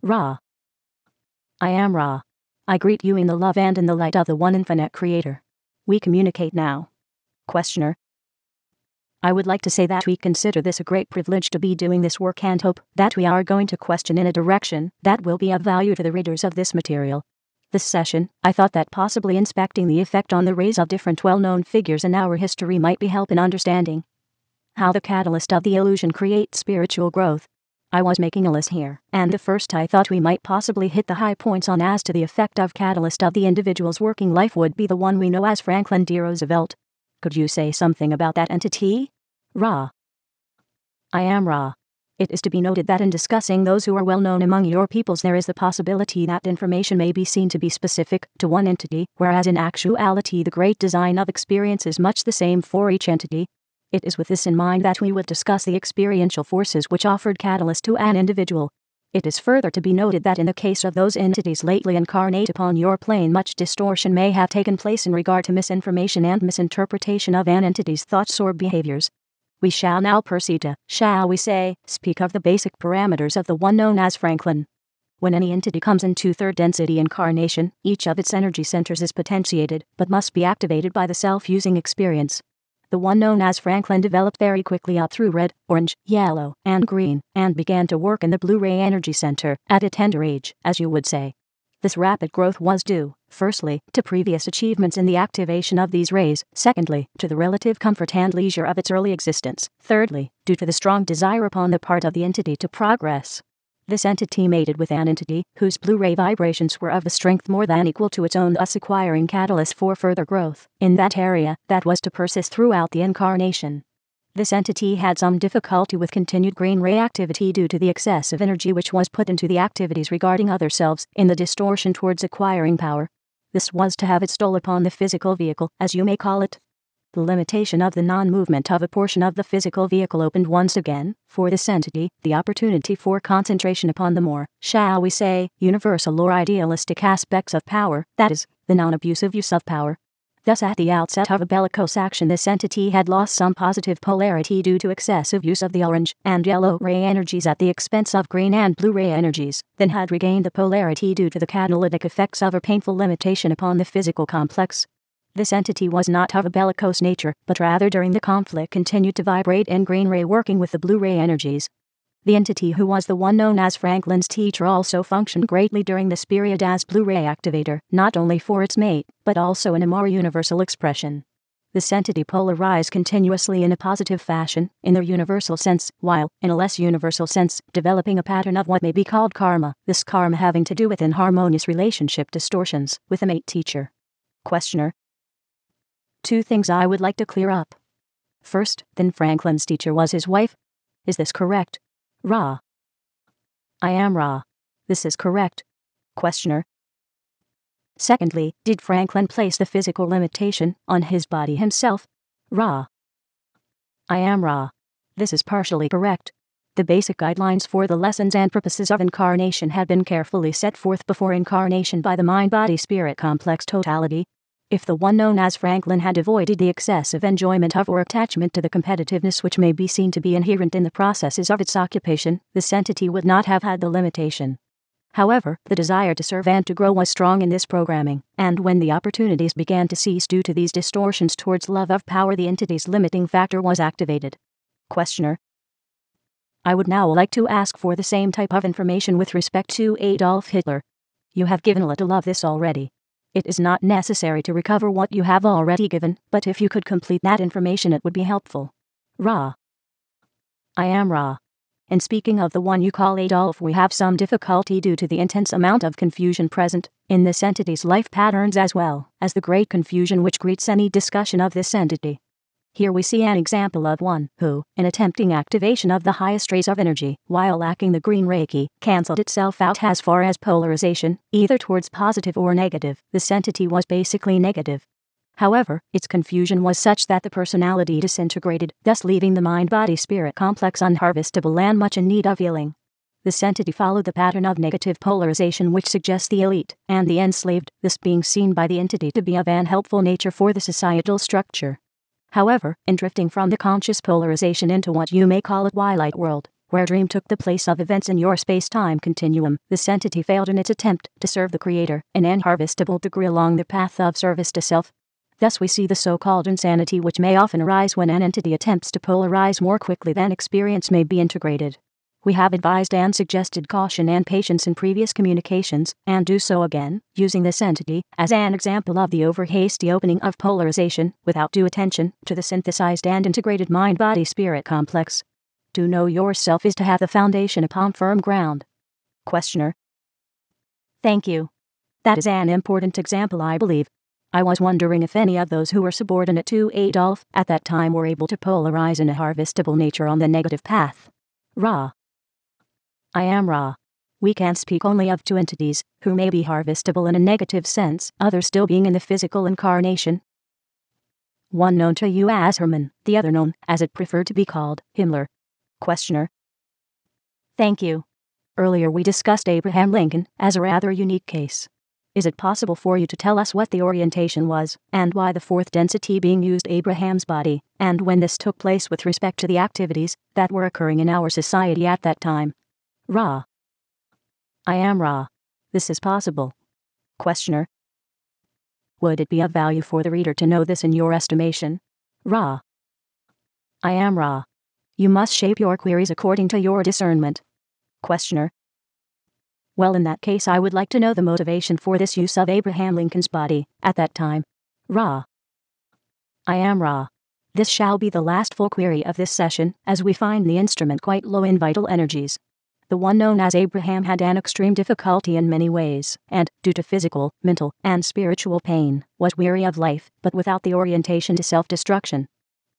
Ra. I am Ra. I greet you in the love and in the light of the one infinite creator. We communicate now. Questioner. I would like to say that we consider this a great privilege to be doing this work and hope that we are going to question in a direction that will be of value to the readers of this material. This session, I thought that possibly inspecting the effect on the rays of different well-known figures in our history might be help in understanding how the catalyst of the illusion creates spiritual growth. I was making a list here, and the first I thought we might possibly hit the high points on as to the effect of catalyst of the individual's working life would be the one we know as Franklin D. Roosevelt. Could you say something about that entity? Ra. I am Ra. It is to be noted that in discussing those who are well known among your peoples there is the possibility that information may be seen to be specific to one entity, whereas in actuality the great design of experience is much the same for each entity. It is with this in mind that we would discuss the experiential forces which offered catalyst to an individual. It is further to be noted that in the case of those entities lately incarnate upon your plane much distortion may have taken place in regard to misinformation and misinterpretation of an entity's thoughts or behaviors. We shall now proceed to, shall we say, speak of the basic parameters of the one known as Franklin. When any entity comes into third density incarnation, each of its energy centers is potentiated, but must be activated by the self-using experience. The one known as Franklin developed very quickly up through red, orange, yellow, and green, and began to work in the blue ray energy center at a tender age, as you would say. This rapid growth was due, firstly, to previous achievements in the activation of these rays, secondly, to the relative comfort and leisure of its early existence, thirdly, due to the strong desire upon the part of the entity to progress. This entity mated with an entity whose blue ray vibrations were of a strength more than equal to its own, thus acquiring catalyst for further growth in that area that was to persist throughout the incarnation. This entity had some difficulty with continued green ray activity due to the excessive energy which was put into the activities regarding other selves in the distortion towards acquiring power. This was to have its toll upon the physical vehicle, as you may call it. The limitation of the non-movement of a portion of the physical vehicle opened once again, for this entity, the opportunity for concentration upon the more, shall we say, universal or idealistic aspects of power, that is, the non-abusive use of power. Thus at the outset of a bellicose action this entity had lost some positive polarity due to excessive use of the orange and yellow ray energies at the expense of green and blue ray energies, then had regained the polarity due to the catalytic effects of a painful limitation upon the physical complex. This entity was not of a bellicose nature, but rather during the conflict continued to vibrate in green ray working with the blue ray energies. The entity who was the one known as Franklin's teacher also functioned greatly during this period as blue ray activator, not only for its mate, but also in a more universal expression. This entity polarized continuously in a positive fashion, in their universal sense, while, in a less universal sense, developing a pattern of what may be called karma, this karma having to do with inharmonious relationship distortions with a mate teacher. Questioner. Two things I would like to clear up. First, then Franklin's teacher was his wife. Is this correct? Ra. I am Ra. This is correct. Questioner. Secondly, did Franklin place the physical limitation on his body himself? Ra. I am Ra. This is partially correct. The basic guidelines for the lessons and purposes of incarnation had been carefully set forth before incarnation by the mind-body-spirit complex totality. If the one known as Franklin had avoided the excessive enjoyment of or attachment to the competitiveness which may be seen to be inherent in the processes of its occupation, this entity would not have had the limitation. However, the desire to serve and to grow was strong in this programming, and when the opportunities began to cease due to these distortions towards love of power, the entity's limiting factor was activated. Questioner. I would now like to ask for the same type of information with respect to Adolf Hitler. You have given a little of this already. It is not necessary to recover what you have already given, but if you could complete that information it would be helpful. Ra. I am Ra. In speaking of the one you call Adolf, we have some difficulty due to the intense amount of confusion present in this entity's life patterns as well as the great confusion which greets any discussion of this entity. Here we see an example of one who, in attempting activation of the highest rays of energy, while lacking the green Reiki, cancelled itself out as far as polarization, either towards positive or negative. This entity was basically negative. However, its confusion was such that the personality disintegrated, thus leaving the mind-body-spirit complex unharvestable and much in need of healing. This entity followed the pattern of negative polarization which suggests the elite and the enslaved, this being seen by the entity to be of an helpful nature for the societal structure. However, in drifting from the conscious polarization into what you may call a twilight world, where dream took the place of events in your space-time continuum, this entity failed in its attempt to serve the Creator in an unharvestable degree along the path of service to self. Thus we see the so-called insanity which may often arise when an entity attempts to polarize more quickly than experience may be integrated. We have advised and suggested caution and patience in previous communications, and do so again, using this entity as an example of the over-hasty opening of polarization without due attention to the synthesized and integrated mind-body-spirit complex. To know yourself is to have the foundation upon firm ground. Questioner. Thank you. That is an important example, I believe. I was wondering if any of those who were subordinate to Adolf at that time were able to polarize in a harvestable nature on the negative path. Ra. I am Ra. We can speak only of two entities, who may be harvestable in a negative sense, others still being in the physical incarnation. One known to you as Herman, the other known, as it preferred to be called, Himmler. Questioner. Thank you. Earlier we discussed Abraham Lincoln as a rather unique case. Is it possible for you to tell us what the orientation was, and why the fourth density being used Abraham's body, and when this took place with respect to the activities that were occurring in our society at that time? Ra. I am Ra. This is possible. Questioner. Would it be of value for the reader to know this in your estimation? Ra. I am Ra. You must shape your queries according to your discernment. Questioner. Well, in that case I would like to know the motivation for this use of Abraham Lincoln's body at that time. Ra. I am Ra. This shall be the last full query of this session, as we find the instrument quite low in vital energies. The one known as Abraham had an extreme difficulty in many ways, and, due to physical, mental, and spiritual pain, was weary of life, but without the orientation to self-destruction.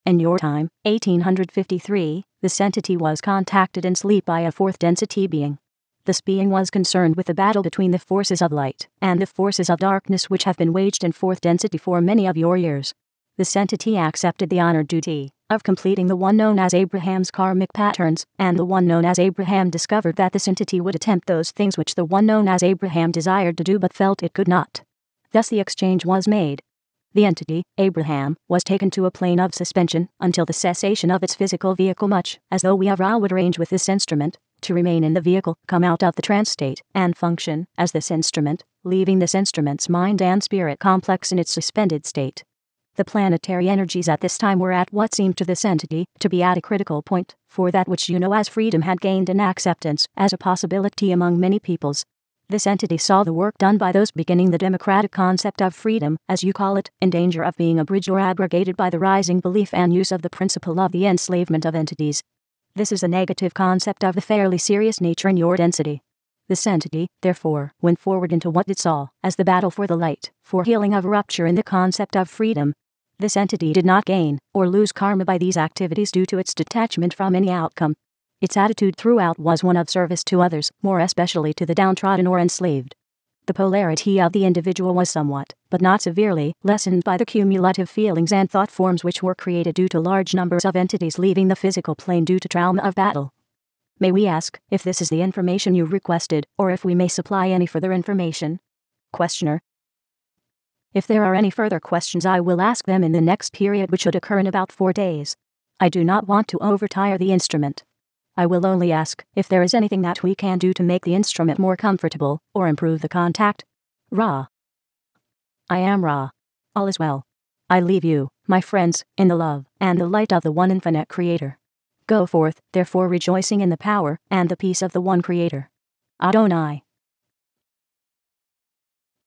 In your time, 1853, this entity was contacted in sleep by a fourth density being. This being was concerned with the battle between the forces of light and the forces of darkness which have been waged in fourth density for many of your years. This entity accepted the honored duty of completing the one known as Abraham's karmic patterns, and the one known as Abraham discovered that this entity would attempt those things which the one known as Abraham desired to do but felt it could not. Thus the exchange was made. The entity, Abraham, was taken to a plane of suspension until the cessation of its physical vehicle, much as though we of Ra would arrange with this instrument to remain in the vehicle, come out of the trance state, and function as this instrument, leaving this instrument's mind and spirit complex in its suspended state. The planetary energies at this time were at what seemed to this entity to be at a critical point, for that which you know as freedom had gained an acceptance as a possibility among many peoples. This entity saw the work done by those beginning the democratic concept of freedom, as you call it, in danger of being abridged or abrogated by the rising belief and use of the principle of the enslavement of entities. This is a negative concept of the fairly serious nature in your density. This entity, therefore, went forward into what it saw as the battle for the light, for healing of rupture in the concept of freedom. This entity did not gain or lose karma by these activities due to its detachment from any outcome. Its attitude throughout was one of service to others, more especially to the downtrodden or enslaved. The polarity of the individual was somewhat, but not severely, lessened by the cumulative feelings and thought forms which were created due to large numbers of entities leaving the physical plane due to trauma of battle. May we ask if this is the information you requested, or if we may supply any further information? Questioner. If there are any further questions, I will ask them in the next period, which should occur in about 4 days. I do not want to overtire the instrument. I will only ask if there is anything that we can do to make the instrument more comfortable, or improve the contact. Ra. I am Ra. All is well. I leave you, my friends, in the love and the light of the one infinite Creator. Go forth, therefore, rejoicing in the power and the peace of the one Creator. Adonai.